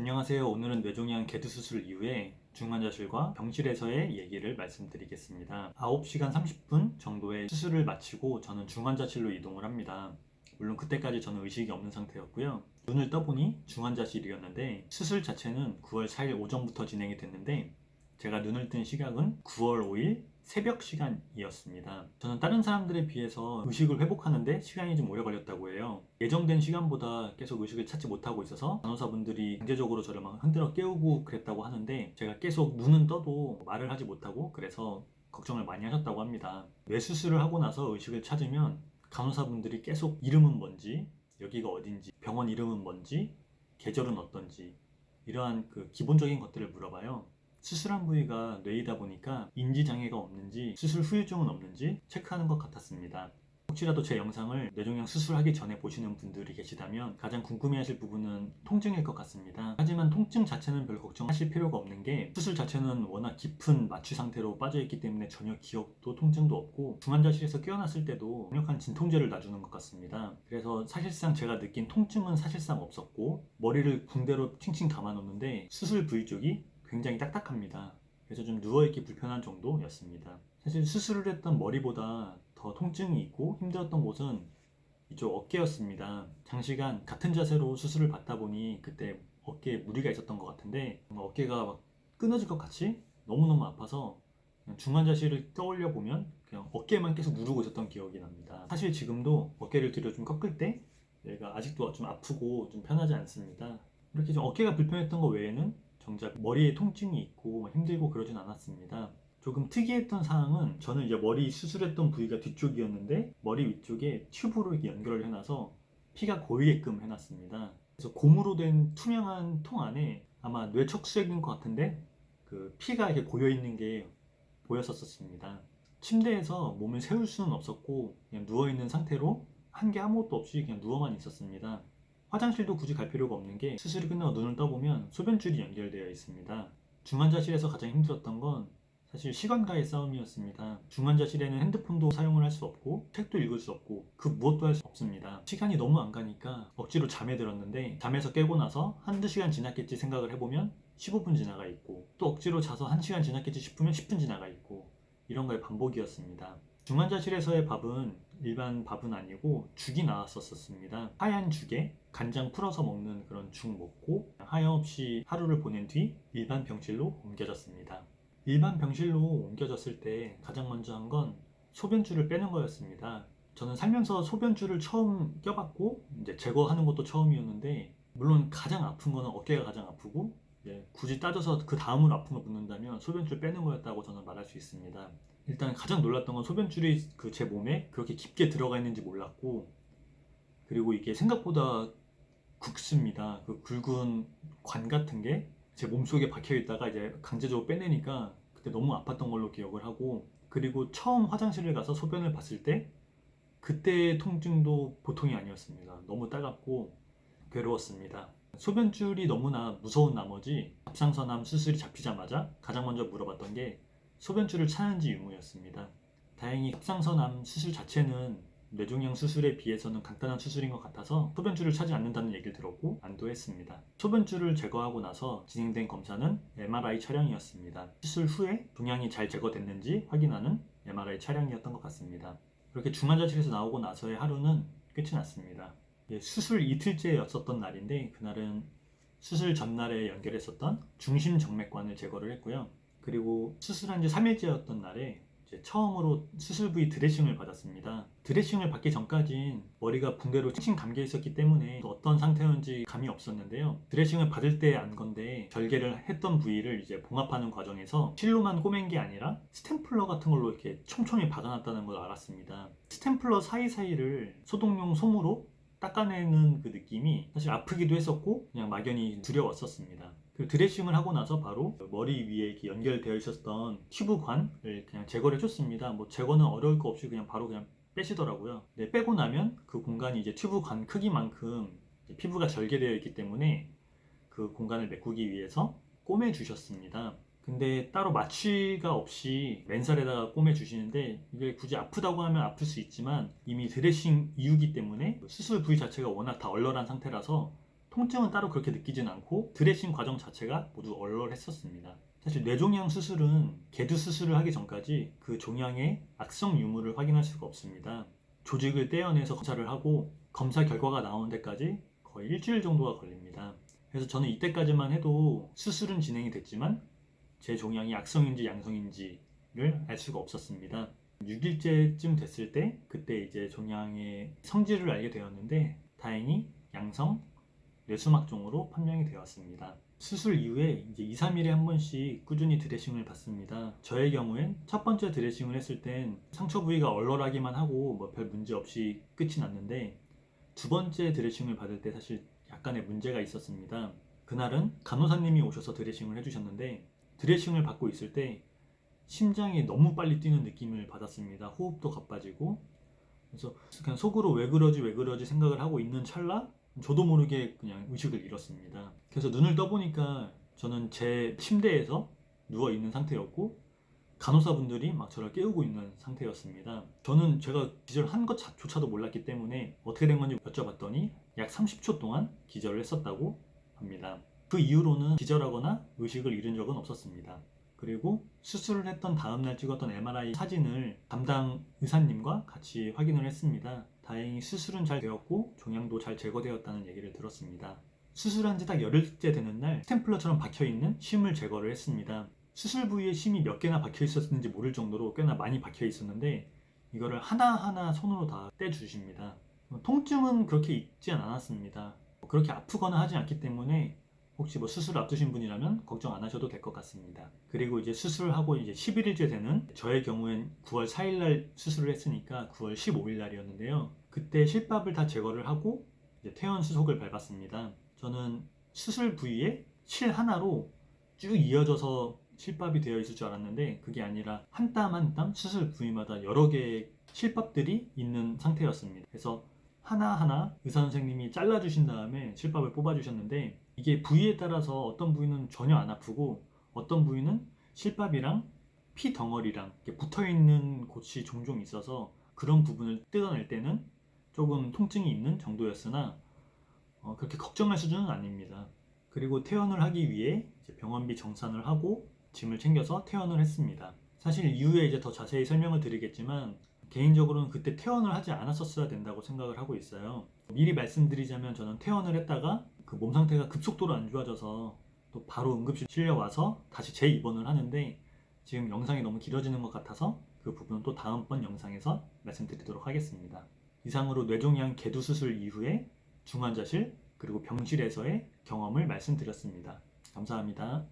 안녕하세요. 오늘은 뇌종양 개두 수술 이후에 중환자실과 병실에서의 얘기를 말씀드리겠습니다. 9시간 30분 정도의 수술을 마치고 저는 중환자실로 이동을 합니다. 물론 그때까지 저는 의식이 없는 상태였고요. 눈을 떠보니 중환자실이었는데 수술 자체는 9월 4일 오전부터 진행이 됐는데 제가 눈을 뜬 시각은 9월 5일 새벽 시간이었습니다. 저는 다른 사람들에 비해서 의식을 회복하는데 시간이 좀 오래 걸렸다고 해요. 예정된 시간보다 계속 의식을 찾지 못하고 있어서 간호사분들이 강제적으로 저를 막 흔들어 깨우고 그랬다고 하는데 제가 계속 눈은 떠도 말을 하지 못하고 그래서 걱정을 많이 하셨다고 합니다. 뇌수술을 하고 나서 의식을 찾으면 간호사분들이 계속 이름은 뭔지, 여기가 어딘지, 병원 이름은 뭔지, 계절은 어떤지 이러한 그 기본적인 것들을 물어봐요. 수술한 부위가 뇌이다 보니까 인지장애가 없는지 수술 후유증은 없는지 체크하는 것 같았습니다. 혹시라도 제 영상을 뇌종양 수술하기 전에 보시는 분들이 계시다면 가장 궁금해하실 부분은 통증일 것 같습니다. 하지만 통증 자체는 별 걱정하실 필요가 없는 게 수술 자체는 워낙 깊은 마취 상태로 빠져있기 때문에 전혀 기억도 통증도 없고 중환자실에서 깨어났을 때도 강력한 진통제를 놔주는 것 같습니다. 그래서 사실상 제가 느낀 통증은 사실상 없었고 머리를 붕대로 칭칭 감아놓는데 수술 부위 쪽이 굉장히 딱딱합니다. 그래서 좀 누워있기 불편한 정도였습니다. 사실 수술을 했던 머리보다 더 통증이 있고 힘들었던 곳은 이쪽 어깨였습니다. 장시간 같은 자세로 수술을 받다 보니 그때 어깨에 무리가 있었던 것 같은데 어깨가 막 끊어질 것 같이 너무너무 아파서 그냥 중환자실을 떠올려 보면 그냥 어깨만 계속 누르고 있었던 기억이 납니다. 사실 지금도 어깨를 뒤로 좀 꺾을 때 얘가 아직도 좀 아프고 좀 편하지 않습니다. 이렇게 좀 어깨가 불편했던 것 외에는 정작 머리에 통증이 있고 힘들고 그러진 않았습니다. 조금 특이했던 사항은 저는 이제 머리 수술했던 부위가 뒤쪽이었는데 머리 위쪽에 튜브로 이렇게 연결을 해놔서 피가 고이게끔 해놨습니다. 그래서 고무로 된 투명한 통 안에 아마 뇌척수액인 것 같은데 그 피가 이렇게 고여있는 게 보였었습니다. 침대에서 몸을 세울 수는 없었고 그냥 누워있는 상태로 한 게 아무것도 없이 그냥 누워만 있었습니다. 화장실도 굳이 갈 필요가 없는 게 수술이 끝나고 눈을 떠보면 소변줄이 연결되어 있습니다. 중환자실에서 가장 힘들었던 건 사실 시간과의 싸움이었습니다. 중환자실에는 핸드폰도 사용을 할 수 없고 책도 읽을 수 없고 그 무엇도 할 수 없습니다. 시간이 너무 안 가니까 억지로 잠에 들었는데 잠에서 깨고 나서 한두 시간 지났겠지 생각을 해보면 15분 지나가 있고 또 억지로 자서 1시간 지났겠지 싶으면 10분 지나가 있고 이런 거의 반복이었습니다. 중환자실에서의 밥은 일반 밥은 아니고 죽이 나왔었습니다. 하얀 죽에 간장 풀어서 먹는 그런 죽 먹고 하염없이 하루를 보낸 뒤 일반 병실로 옮겨졌습니다. 일반 병실로 옮겨졌을 때 가장 먼저 한 건 소변줄을 빼는 거였습니다. 저는 살면서 소변줄을 처음 껴봤고 이제 제거하는 것도 처음이었는데 물론 가장 아픈 거는 어깨가 가장 아프고 굳이 따져서 그 다음으로 아픈 걸 묻는다면 소변줄 빼는 거였다고 저는 말할 수 있습니다. 일단 가장 놀랐던 건 소변줄이 그 제 몸에 그렇게 깊게 들어가 있는지 몰랐고 그리고 이게 생각보다 굵습니다. 그 굵은 관 같은 게 제 몸속에 박혀 있다가 이제 강제적으로 빼내니까 그때 너무 아팠던 걸로 기억을 하고 그리고 처음 화장실을 가서 소변을 봤을 때 그때의 통증도 보통이 아니었습니다. 너무 따갑고 괴로웠습니다. 소변줄이 너무나 무서운 나머지 갑상선암 수술이 잡히자마자 가장 먼저 물어봤던 게 소변줄을 차는지 유무였습니다. 다행히 갑상선암 수술 자체는 뇌종양 수술에 비해서는 간단한 수술인 것 같아서 소변줄을 차지 않는다는 얘기를 들었고 안도했습니다. 소변줄을 제거하고 나서 진행된 검사는 MRI 촬영이었습니다. 수술 후에 종양이 잘 제거됐는지 확인하는 MRI 촬영이었던 것 같습니다. 그렇게 중환자실에서 나오고 나서의 하루는 끝이 났습니다. 수술 이틀째였었던 날인데 그날은 수술 전날에 연결했었던 중심정맥관을 제거를 했고요. 그리고 수술한 지 3일째였던 날에 이제 처음으로 수술 부위 드레싱을 받았습니다. 드레싱을 받기 전까진 머리가 붕대로 칭칭 감겨 있었기 때문에 어떤 상태였는지 감이 없었는데요. 드레싱을 받을 때 안 건데 절개를 했던 부위를 이제 봉합하는 과정에서 실로만 꼬맨 게 아니라 스탬플러 같은 걸로 이렇게 촘촘히 박아놨다는 걸 알았습니다. 스탬플러 사이사이를 소독용 솜으로 닦아내는 그 느낌이 사실 아프기도 했었고 그냥 막연히 두려웠었습니다. 그 드레싱을 하고 나서 바로 머리 위에 이렇게 연결되어 있었던 튜브관을 그냥 제거를 해줬습니다. 뭐 제거는 어려울 거 없이 그냥 바로 그냥 빼시더라고요. 네, 빼고 나면 그 공간이 이제 튜브관 크기만큼 피부가 절개되어 있기 때문에 그 공간을 메꾸기 위해서 꼬매 주셨습니다. 근데 따로 마취가 없이 맨살에다가 꼬매 주시는데 이게 굳이 아프다고 하면 아플 수 있지만 이미 드레싱 이후기 때문에 수술 부위 자체가 워낙 다 얼얼한 상태라서 통증은 따로 그렇게 느끼진 않고 드레싱 과정 자체가 모두 얼얼했었습니다. 사실 뇌종양 수술은 개두 수술을 하기 전까지 그 종양의 악성 유무를 확인할 수가 없습니다. 조직을 떼어내서 검사를 하고 검사 결과가 나오는 데까지 거의 일주일 정도가 걸립니다. 그래서 저는 이때까지만 해도 수술은 진행이 됐지만 제 종양이 악성인지 양성인지를 알 수가 없었습니다. 6일째쯤 됐을 때 그때 이제 종양의 성질을 알게 되었는데 다행히 양성 뇌수막종으로 판명이 되었습니다. 수술 이후에 이제 2, 3일에 한 번씩 꾸준히 드레싱을 받습니다. 저의 경우엔 첫 번째 드레싱을 했을 땐 상처 부위가 얼얼하기만 하고 뭐 별 문제 없이 끝이 났는데 두 번째 드레싱을 받을 때 사실 약간의 문제가 있었습니다. 그날은 간호사님이 오셔서 드레싱을 해주셨는데 드레싱을 받고 있을 때 심장이 너무 빨리 뛰는 느낌을 받았습니다. 호흡도 가빠지고 그래서 그냥 속으로 왜 그러지 생각을 하고 있는 찰나 저도 모르게 그냥 의식을 잃었습니다. 그래서 눈을 떠보니까 저는 제 침대에서 누워 있는 상태였고 간호사분들이 막 저를 깨우고 있는 상태였습니다. 저는 제가 기절한 것조차도 몰랐기 때문에 어떻게 된 건지 여쭤봤더니 약 30초 동안 기절을 했었다고 합니다. 그 이후로는 기절하거나 의식을 잃은 적은 없었습니다. 그리고 수술을 했던 다음날 찍었던 MRI 사진을 담당 의사님과 같이 확인을 했습니다. 다행히 수술은 잘 되었고 종양도 잘 제거되었다는 얘기를 들었습니다. 수술한 지 딱 열흘째 되는 날 스탬플러처럼 박혀있는 심을 제거를 했습니다. 수술 부위에 심이 몇 개나 박혀 있었는지 모를 정도로 꽤나 많이 박혀 있었는데 이거를 하나하나 손으로 다 떼주십니다. 통증은 그렇게 있지 않았습니다. 그렇게 아프거나 하지 않기 때문에 혹시 뭐 수술 앞두신 분이라면 걱정 안 하셔도 될 것 같습니다. 그리고 이제 수술을 하고 이제 11일째 되는 저의 경우엔 9월 4일 날 수술을 했으니까 9월 15일 날이었는데요. 그때 실밥을 다 제거를 하고 이제 퇴원 수속을 밟았습니다. 저는 수술 부위에 실 하나로 쭉 이어져서 실밥이 되어 있을 줄 알았는데 그게 아니라 한 땀 한 땀 수술 부위마다 여러 개의 실밥들이 있는 상태였습니다. 그래서 하나하나 의사 선생님이 잘라주신 다음에 실밥을 뽑아주셨는데 이게 부위에 따라서 어떤 부위는 전혀 안 아프고 어떤 부위는 실밥이랑 피 덩어리랑 붙어있는 곳이 종종 있어서 그런 부분을 뜯어낼 때는 조금 통증이 있는 정도였으나 그렇게 걱정할 수준은 아닙니다. 그리고 퇴원을 하기 위해 이제 병원비 정산을 하고 짐을 챙겨서 퇴원을 했습니다. 사실 이후에 이제 더 자세히 설명을 드리겠지만 개인적으로는 그때 퇴원을 하지 않았었어야 된다고 생각을 하고 있어요. 미리 말씀드리자면 저는 퇴원을 했다가 그 몸 상태가 급속도로 안 좋아져서 또 바로 응급실 실려와서 다시 재입원을 하는데 지금 영상이 너무 길어지는 것 같아서 그 부분은 또 다음번 영상에서 말씀드리도록 하겠습니다. 이상으로 뇌종양 개두 수술 이후에 중환자실 그리고 병실에서의 경험을 말씀드렸습니다. 감사합니다.